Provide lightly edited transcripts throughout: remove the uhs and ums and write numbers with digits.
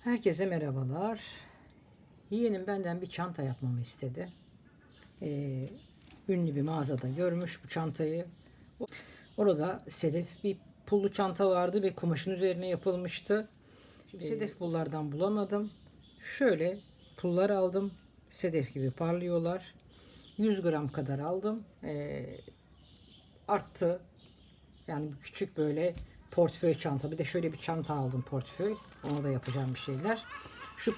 Herkese merhabalar. Yeğenim benden bir çanta yapmamı istedi. Ee, Ünlü bir mağazada görmüş bu çantayı. Orada sedef bir pullu çanta vardı ve kumaşın üzerine yapılmıştı. Şimdi sedef pullardan bulamadım. Şöyle pullar aldım. Sedef gibi parlıyorlar. 100 gram kadar aldım. Arttı. Yani küçük böyle portföy çanta. Bir de şöyle bir çanta aldım portföy. Ona da yapacağım bir şeyler. Şu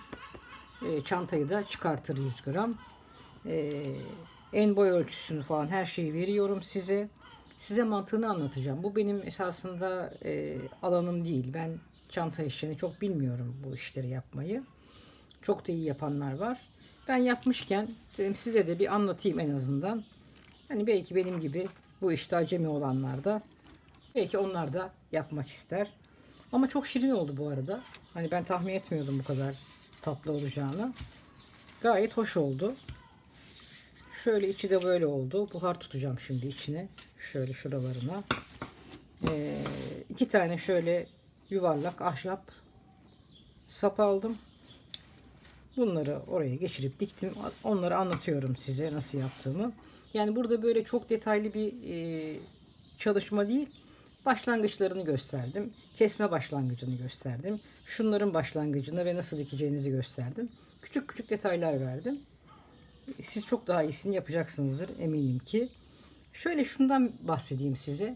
çantayı da çıkartır 100 gram. E, En boy ölçüsünü falan her şeyi veriyorum size. Size mantığını anlatacağım. Bu benim esasında alanım değil. Ben çanta işini çok bilmiyorum, bu işleri yapmayı. Çok da iyi yapanlar var. Ben yapmışken dedim size de bir anlatayım en azından. Hani belki benim gibi bu işte acemi olanlar da belki onlar da yapmak ister. Ama çok şirin oldu bu arada. Hani ben tahmin etmiyordum bu kadar tatlı olacağını. Gayet hoş oldu. Şöyle içi de böyle oldu. Buhar tutacağım şimdi içine. Şöyle şuralarına. İki tane şöyle yuvarlak ahşap sap aldım. Bunları oraya geçirip diktim. Onları anlatıyorum size nasıl yaptığımı. Yani burada böyle çok detaylı bir çalışma değil. Başlangıçlarını gösterdim. Kesme başlangıcını gösterdim. Şunların başlangıcını ve nasıl dikeceğinizi gösterdim. Küçük küçük detaylar verdim. Siz çok daha iyisini yapacaksınızdır eminim ki. Şöyle şundan bahsedeyim size.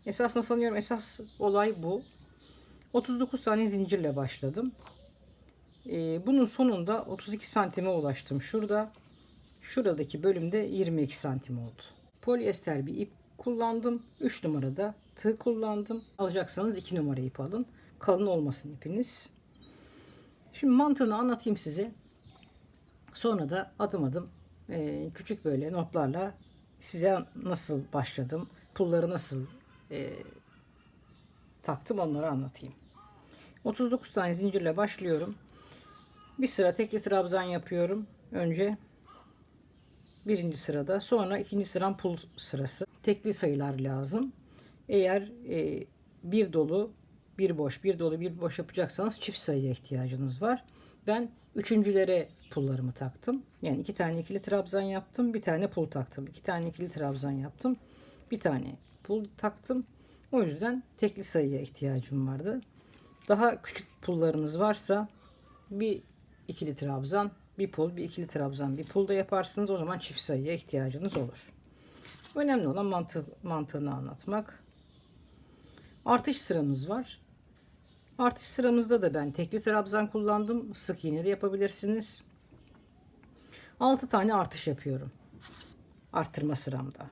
Esasında sanıyorum esas olay bu. 39 tane zincirle başladım. Bunun sonunda 32 santime ulaştım. Şuradaki bölümde 22 santim oldu. Polyester bir ip kullandım. 3 numarada tığ kullandım. Alacaksanız 2 numara ip alın. Kalın olmasın ipiniz. Şimdi mantığını anlatayım size. Sonra da adım adım küçük böyle notlarla size nasıl başladım, pulları nasıl taktım onları anlatayım. 39 tane zincirle başlıyorum. Bir sıra tekli trabzan yapıyorum. Önce birinci sırada, sonra ikinci sıram pul sırası. Tekli sayılar lazım. Eğer bir dolu, bir boş, bir dolu, bir boş yapacaksanız çift sayıya ihtiyacınız var. Ben üçüncülere pullarımı taktım. Yani iki tane ikili trabzan yaptım, bir tane pul taktım. İki tane ikili trabzan yaptım, bir tane pul taktım. O yüzden tekli sayıya ihtiyacım vardı. Daha küçük pullarınız varsa bir ikili trabzan, bir pul, bir ikili trabzan, bir pul da yaparsınız. O zaman çift sayıya ihtiyacınız olur. Önemli olan mantığını anlatmak. Artış sıramız var. Artış sıramızda da ben tekli trabzan kullandım. Sık iğne de yapabilirsiniz. 6 tane artış yapıyorum. Arttırma sıramda.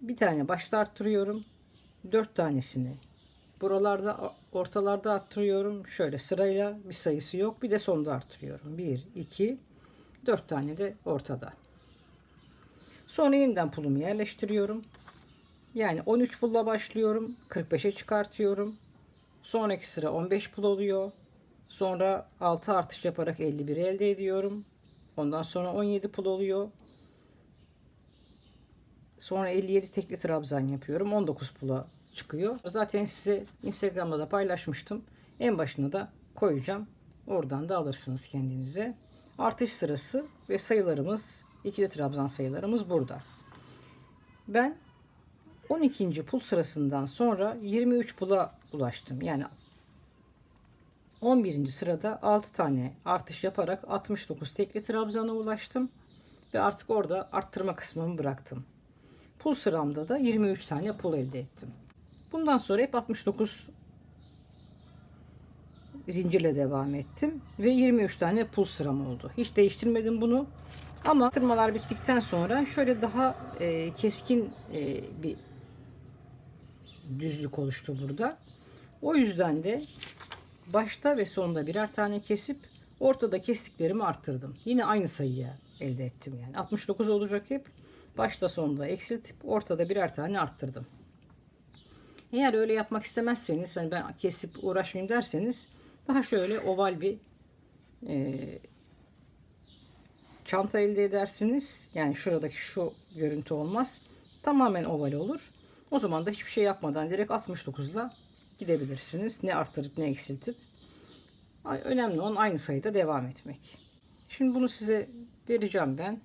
Bir tane başta arttırıyorum. 4 tanesini buralarda ortalarda arttırıyorum. Şöyle sırayla, bir sayısı yok. Bir de sonda arttırıyorum. 1, 2, 4 tane de ortada. Sonra yeniden pulumu yerleştiriyorum. Yani 13 pulla başlıyorum. 45'e çıkartıyorum. Sonraki sıra 15 pul oluyor. Sonra 6 artış yaparak 51 elde ediyorum. Ondan sonra 17 pul oluyor. Sonra 57 tekli trabzan yapıyorum. 19 pula çıkıyor. Zaten size Instagram'da da paylaşmıştım. En başına da koyacağım. Oradan da alırsınız kendinize. Artış sırası ve sayılarımız, ikili trabzan sayılarımız burada. Ben 12. pul sırasından sonra 23 pula ulaştım. Yani 11. sırada 6 tane artış yaparak 69 tekli trabzana ulaştım. Ve artık orada arttırma kısmımı bıraktım. Pul sıramda da 23 tane pul elde ettim. Bundan sonra hep 69 zincirle devam ettim. Ve 23 tane pul sıram oldu. Hiç değiştirmedim bunu. Ama arttırmalar bittikten sonra şöyle daha keskin bir düzlük oluştu burada. O yüzden de başta ve sonda birer tane kesip ortada kestiklerimi arttırdım. Yine aynı sayıya elde ettim yani. 69 olacak hep. Başta sonda eksiltip ortada birer tane arttırdım. Eğer öyle yapmak istemezseniz, hani ben kesip uğraşmayayım derseniz, daha şöyle oval bir çanta elde edersiniz. Yani şuradaki şu görüntü olmaz. Tamamen oval olur. O zaman da hiçbir şey yapmadan direkt 69'la gidebilirsiniz. Ne arttırıp ne eksiltip. Önemli olan aynı sayıda devam etmek. Şimdi bunu size vereceğim ben.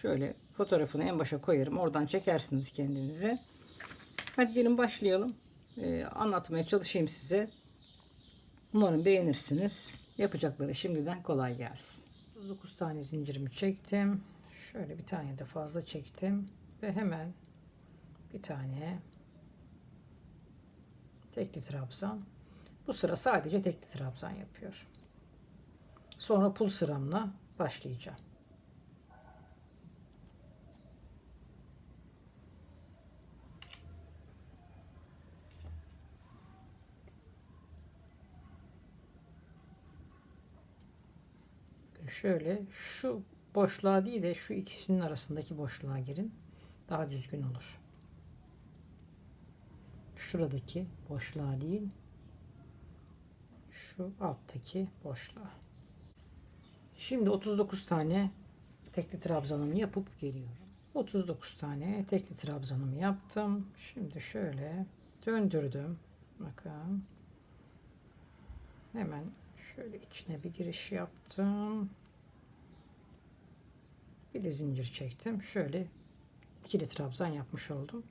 Şöyle fotoğrafını en başa koyarım. Oradan çekersiniz kendinize. Hadi gelin başlayalım. Anlatmaya çalışayım size. Umarım beğenirsiniz. Yapacakları şimdiden kolay gelsin. 39 tane zincirimi çektim. Şöyle bir tane de fazla çektim. Ve hemen bir tane tekli trabzan. Bu sıra sadece tekli trabzan yapıyorum. Sonra pul sıramla başlayacağım. Şöyle şu boşluğa değil de şu ikisinin arasındaki boşluğa girin. Daha düzgün olur. Şuradaki boşluğa değil, şu alttaki boşluğa. Şimdi 39 tane tekli trabzanımı yapıp geliyorum. 39 tane tekli trabzanımı yaptım. Şimdi şöyle döndürdüm. Bakın. Hemen şöyle içine bir giriş yaptım. Bir de zincir çektim. Şöyle ikili trabzan yapmış oldum.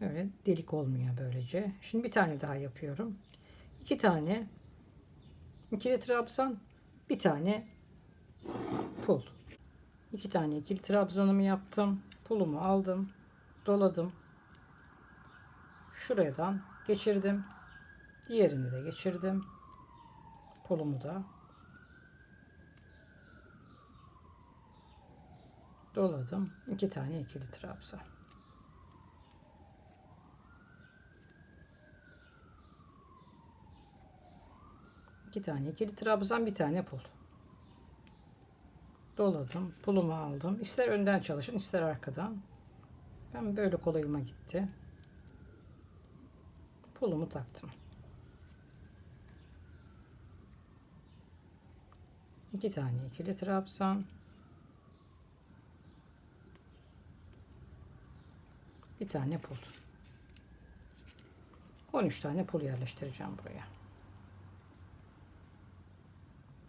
Öyle delik olmuyor böylece. Şimdi bir tane daha yapıyorum. 2 tane ikili trabzan, bir tane pul. 2 tane ikili trabzanımı yaptım. Pulumu aldım. Doladım. Şuradan geçirdim. Diğerini de geçirdim. Pulumu da doladım. 2 tane ikili trabzan. İki tane ikili trabzan, bir tane pul. Doladım. Pulumu aldım. İster önden çalışın, ister arkadan. Ben böyle kolayıma gitti. Pulumu taktım. 2 tane ikili trabzan. Bir tane pul. 13 tane pul yerleştireceğim buraya.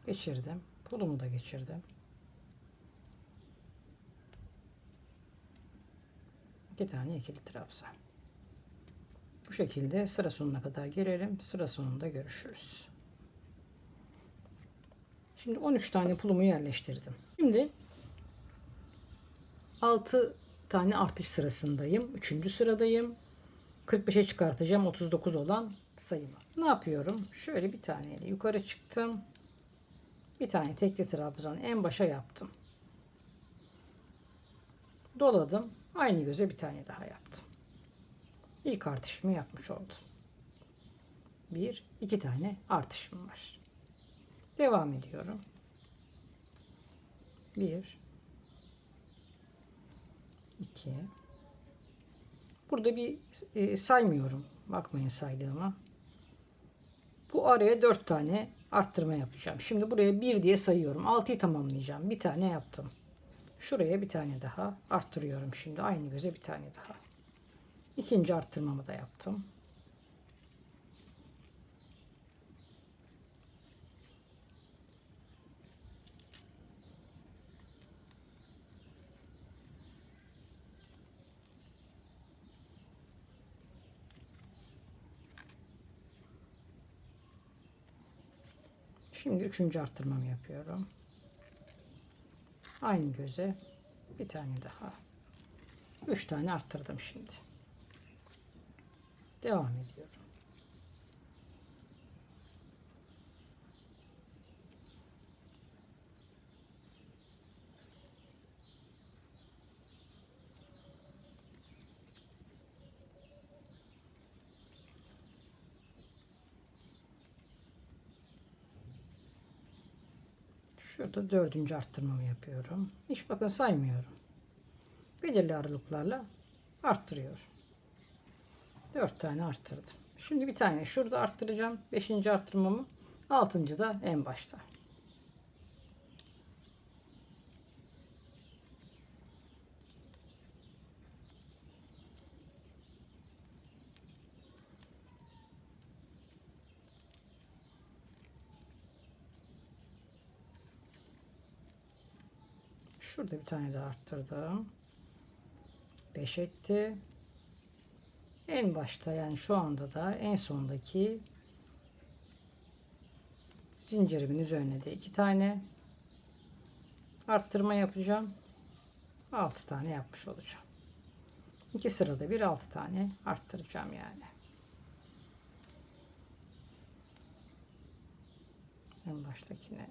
Geçirdim. Pulumu da geçirdim. 2 tane ikili trabzan. Bu şekilde sıra sonuna kadar gelelim. Sıra sonunda görüşürüz. Şimdi 13 tane pulumu yerleştirdim. Şimdi 6 tane artış sırasındayım. 3. sıradayım. 45'e çıkartacağım 39 olan sayımı. Ne yapıyorum? Şöyle bir taneyle yukarı çıktım. Bir tane tekli trabzan en başa yaptım. Doladım. Aynı göze bir tane daha yaptım. İlk artışımı yapmış oldum. 2 tane artışım var. Devam ediyorum. 1 2 Burada bir saymıyorum. Bakmayın saydığıma. Bu araya 4 tane arttırma yapacağım. Şimdi buraya 1 diye sayıyorum. 6'yı tamamlayacağım. Bir tane yaptım. Şuraya bir tane daha arttırıyorum. Şimdi aynı göze bir tane daha. İkinci arttırmamı da yaptım. Şimdi üçüncü arttırmamı yapıyorum. Aynı göze bir tane daha. 3 tane arttırdım şimdi. Devam ediyorum. Şurada 4. arttırmamı yapıyorum. Hiç bakın saymıyorum. Belirli aralıklarla arttırıyorum. 4 tane arttırdım. Şimdi bir tane şurada arttıracağım. 5. arttırmamı. 6. da en başta. Şurada bir tane daha arttırdım. 5 etti. En başta, yani şu anda da en sondaki zincirimin üzerine de 2 tane arttırma yapacağım. 6 tane yapmış olacağım. 2 sırada bir 6 tane arttıracağım yani. En baştakine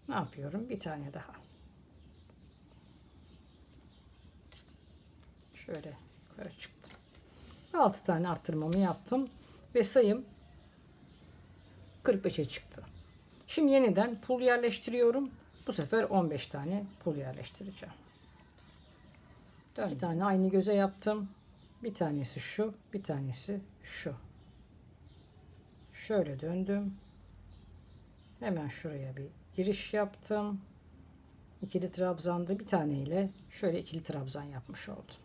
ne yapıyorum? Bir tane daha. Şöyle yukarı çıktım. 6 tane arttırmamı yaptım ve sayım 45'e çıktı. Şimdi yeniden pul yerleştiriyorum. Bu sefer 15 tane pul yerleştireceğim. 2 tane aynı göze yaptım. Bir tanesi şu, bir tanesi şu. Şöyle döndüm. Hemen şuraya bir giriş yaptım. İkili trabzanda bir tane ile şöyle ikili trabzan yapmış oldum.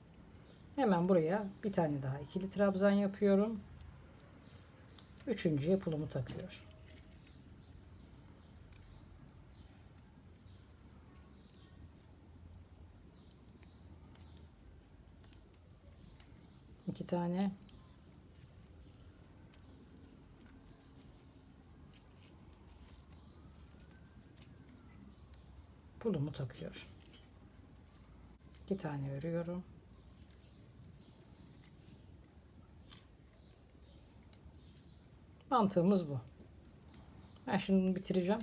Hemen buraya bir tane daha ikili trabzan yapıyorum. Üçüncüye pulumu takıyorum. İki tane. Pulumu takıyorum. 2 tane örüyorum. Mantığımız bu. Ben şimdi bunu bitireceğim.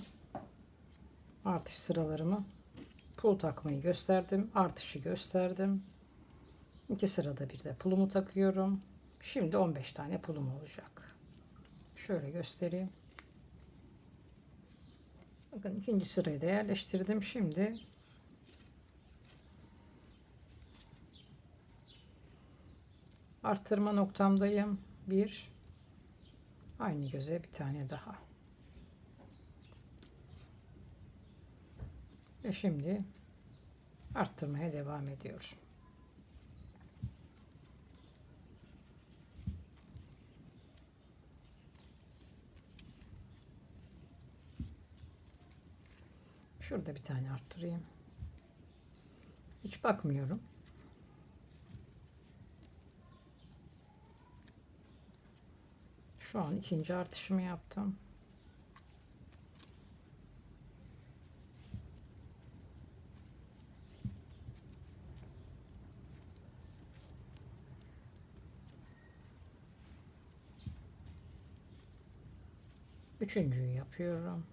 Artış sıralarımı, pul takmayı gösterdim. Artışı gösterdim. 2 sırada bir de pulumu takıyorum. Şimdi 15 tane pulum olacak. Şöyle göstereyim. Bakın ikinci sırayı da yerleştirdim. Şimdi arttırma noktamdayım. Bir, aynı göze bir tane daha. Ve şimdi arttırmaya devam ediyorum. Şurada bir tane arttırayım. Hiç bakmıyorum. Şu an ikinci artışımı yaptım. Üçüncüyü yapıyorum.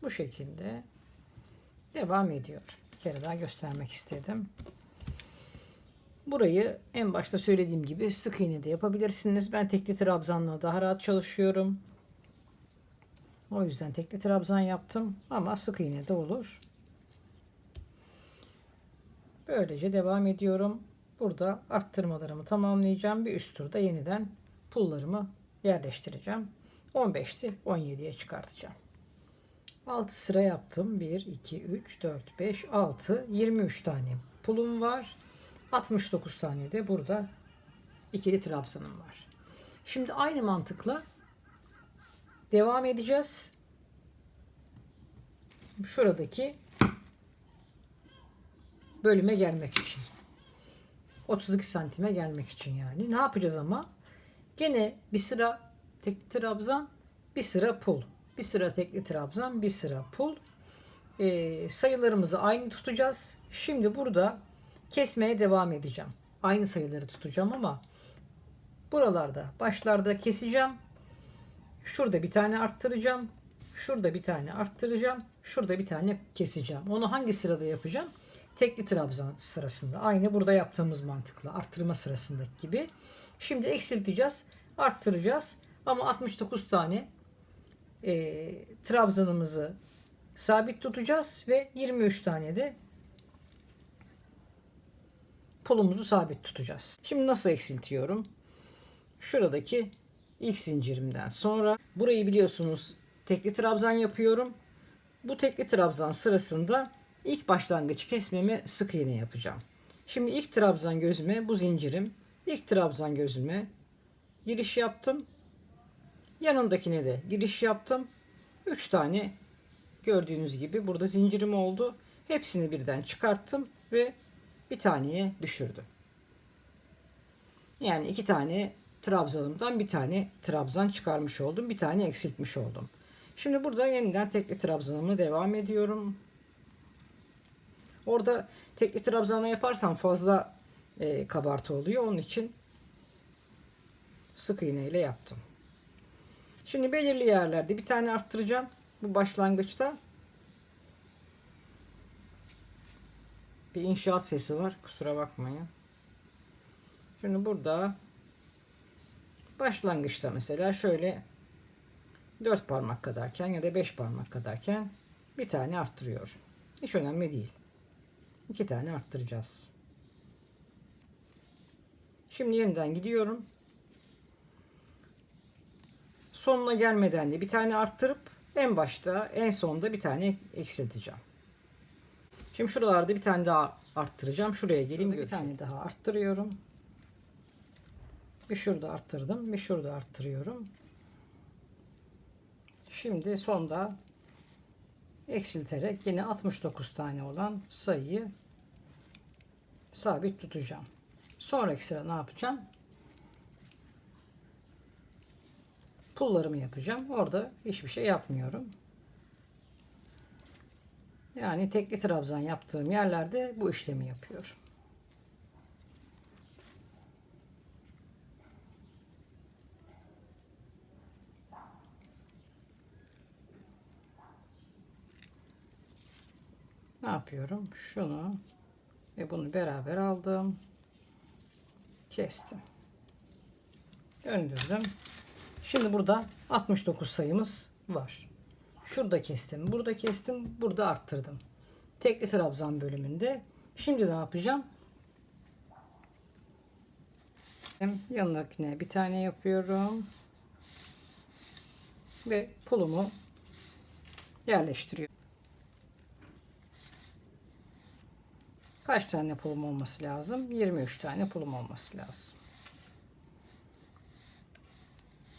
Bu şekilde devam ediyor. Bir kere daha göstermek istedim. Burayı en başta söylediğim gibi sık iğne de yapabilirsiniz. Ben tekli trabzanla daha rahat çalışıyorum. O yüzden tekli trabzan yaptım ama sık iğne de olur. Böylece devam ediyorum. Burada arttırmalarımı tamamlayacağım. Bir üst turda yeniden pullarımı yerleştireceğim. 15'ti 17'ye çıkartacağım. 6 sıra yaptım. 1, 2, 3, 4, 5, 6, 23 tane pulum var. 69 tane de burada ikili trabzanım var. Şimdi aynı mantıkla devam edeceğiz. Şuradaki bölüme gelmek için. 32 santime gelmek için yani. Ne yapacağız ama? Gene bir sıra tekli trabzan, bir sıra pul. Bir sıra tekli trabzan, bir sıra pul. Sayılarımızı aynı tutacağız. Şimdi burada kesmeye devam edeceğim. Aynı sayıları tutacağım ama buralarda başlarda keseceğim. Şurada bir tane arttıracağım. Şurada bir tane arttıracağım. Şurada bir tane keseceğim. Onu hangi sırada yapacağım? Tekli trabzan sırasında. Aynı burada yaptığımız mantıkla arttırma sırasındaki gibi. Şimdi eksilteceğiz. Arttıracağız. Ama 69 tane trabzanımızı sabit tutacağız ve 23 tane de pulumuzu sabit tutacağız. Şimdi nasıl eksiltiyorum? Şuradaki ilk zincirimden sonra burayı biliyorsunuz tekli trabzan yapıyorum. Bu tekli trabzan sırasında ilk başlangıç kesmemi sık iğne yapacağım. Şimdi ilk trabzan gözüme bu zincirim. İlk trabzan gözüme giriş yaptım. Yanındakine de giriş yaptım. 3 tane gördüğünüz gibi burada zincirim oldu. Hepsini birden çıkarttım ve bir taneye düşürdüm. Yani 2 tane trabzanımdan bir tane trabzan çıkarmış oldum. Bir tane eksiltmiş oldum. Şimdi burada yeniden tekli trabzanımı devam ediyorum. Orada tekli trabzanla yaparsam fazla kabartı oluyor. Onun için sık iğne ile yaptım. Şimdi belirli yerlerde bir tane arttıracağım. Bu başlangıçta bir inşaat sesi var. Kusura bakmayın. Şimdi burada başlangıçta mesela şöyle 4 parmak kadarken ya da 5 parmak kadarken bir tane arttırıyorum. Hiç önemli değil. 2 tane arttıracağız. Şimdi yeniden gidiyorum. Sonuna gelmeden de bir tane arttırıp en başta en sonda bir tane eksilteceğim. Şimdi şuralarda bir tane daha arttıracağım. Şuraya geleyim. Bir tane daha arttırıyorum. Bir şurada arttırdım. Bir şurada arttırıyorum. Şimdi sonda eksilterek yine 69 tane olan sayıyı sabit tutacağım. Sonraki sıra ne yapacağım? Pullarımı yapacağım. Orada hiçbir şey yapmıyorum. Yani tekli trabzan yaptığım yerlerde bu işlemi yapıyorum. Ne yapıyorum? Şunu ve bunu beraber aldım. Kestim. Döndürdüm. Şimdi burada 69 sayımız var. Şurada kestim, burada kestim, burada arttırdım. Tekli trabzan bölümünde. Şimdi ne yapacağım? Yanındakine bir tane yapıyorum. Ve pulumu yerleştiriyorum. Kaç tane pulum olması lazım? 23 tane pulum olması lazım.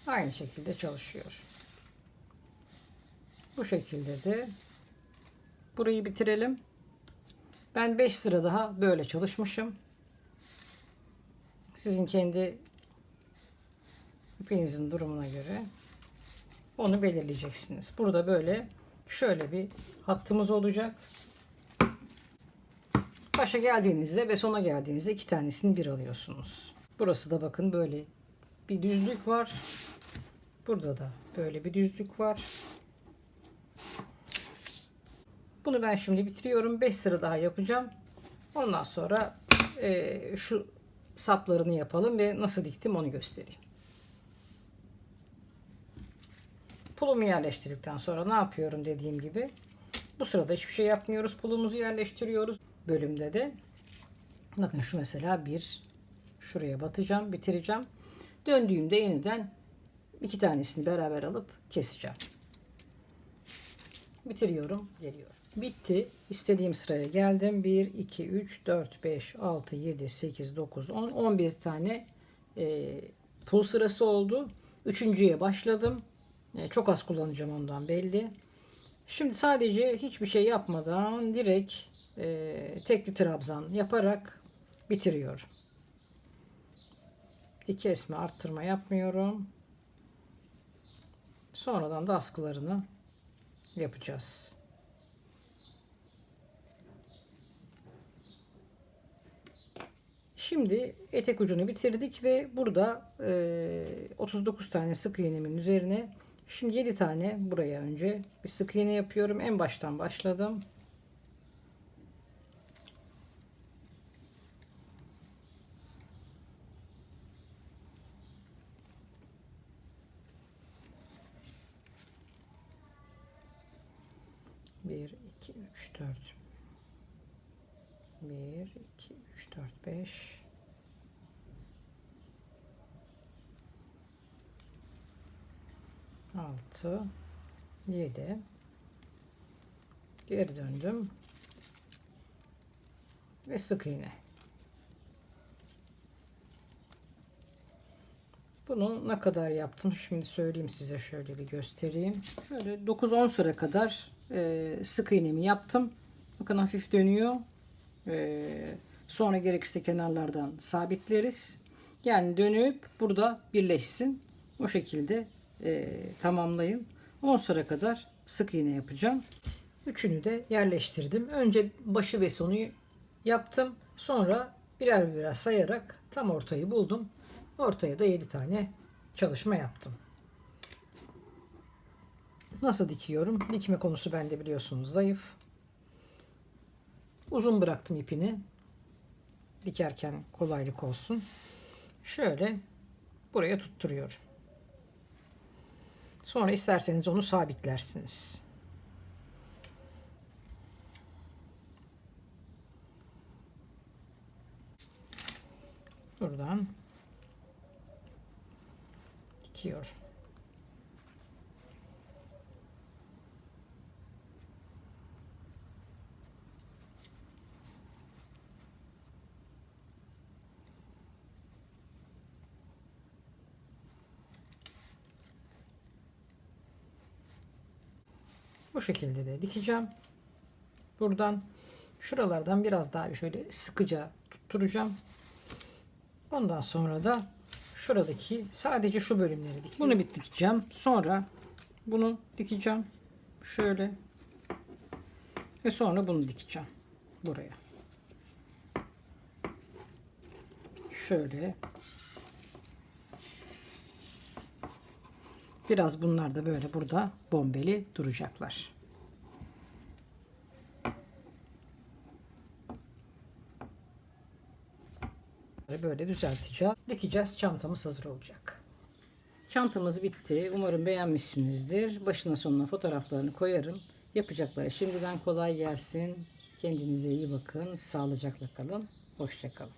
Aynı şekilde çalışıyor. Bu şekilde de burayı bitirelim. Ben 5 sıra daha böyle çalışmışım. Sizin kendi ipinizin durumuna göre onu belirleyeceksiniz. Burada böyle şöyle bir hattımız olacak. Başa geldiğinizde ve sona geldiğinizde 2 tanesini bir alıyorsunuz. Burası da bakın böyle bir düzlük var. Burada da böyle bir düzlük var. Bunu ben şimdi bitiriyorum. 5 sıra daha yapacağım. Ondan sonra şu saplarını yapalım ve nasıl diktim onu göstereyim. Pulumu yerleştirdikten sonra ne yapıyorum dediğim gibi. Bu sırada hiçbir şey yapmıyoruz. Pulumuzu yerleştiriyoruz. Bölümde de bakın şu mesela bir şuraya batacağım, bitireceğim. Döndüğümde yeniden 2 tanesini beraber alıp keseceğim. Bitiriyorum, geliyorum. Bitti. İstediğim sıraya geldim. 1, 2, 3, 4, 5, 6, 7, 8, 9, 10, 11 tane pul sırası oldu. Üçüncüye başladım. Çok az kullanacağım ondan belli. Şimdi sadece hiçbir şey yapmadan direkt tekli trabzan yaparak bitiriyorum. Kesme, arttırma yapmıyorum. Sonradan da askılarını yapacağız. Şimdi etek ucunu bitirdik ve burada 39 tane sık iğnemin üzerine şimdi 7 tane buraya önce bir sık iğne yapıyorum. En baştan başladım. Bir, iki, üç, dört. 1, 2, 3, 4, 5. 6, 7. Geri döndüm. Ve sık iğne. Bunu ne kadar yaptım? Şimdi söyleyeyim size, şöyle bir göstereyim. Şöyle 9-10 sıra kadar sık iğnemi yaptım. Bakın hafif dönüyor. Sonra gerekirse kenarlardan sabitleriz. Yani dönüp burada birleşsin. O şekilde tamamlayın. 10 sıra kadar sık iğne yapacağım. Üçünü de yerleştirdim. Önce başı ve sonu yaptım. Sonra birer birer sayarak tam ortayı buldum. Ortaya da 7 tane çalışma yaptım. Nasıl dikiyorum? Dikme konusu bende biliyorsunuz zayıf. Uzun bıraktım ipini. Dikerken kolaylık olsun. Şöyle buraya tutturuyorum. Sonra isterseniz onu sabitlersiniz. Buradan dikiyorum. Bu şekilde de dikeceğim. Buradan şuralardan biraz daha şöyle sıkıca tutturacağım. Ondan sonra da şuradaki sadece şu bölümleri dikeceğim. Bunu bir dikeceğim. Sonra bunu dikeceğim. Şöyle. Ve sonra bunu dikeceğim. Buraya. Şöyle. Biraz bunlar da böyle burada bombeli duracaklar. Böyle düzelteceğiz. Dikeceğiz. Çantamız hazır olacak. Çantamız bitti. Umarım beğenmişsinizdir. Başına sonuna fotoğraflarını koyarım. Yapacaklara şimdiden kolay gelsin. Kendinize iyi bakın. Sağlıcakla kalın. Hoşça kalın.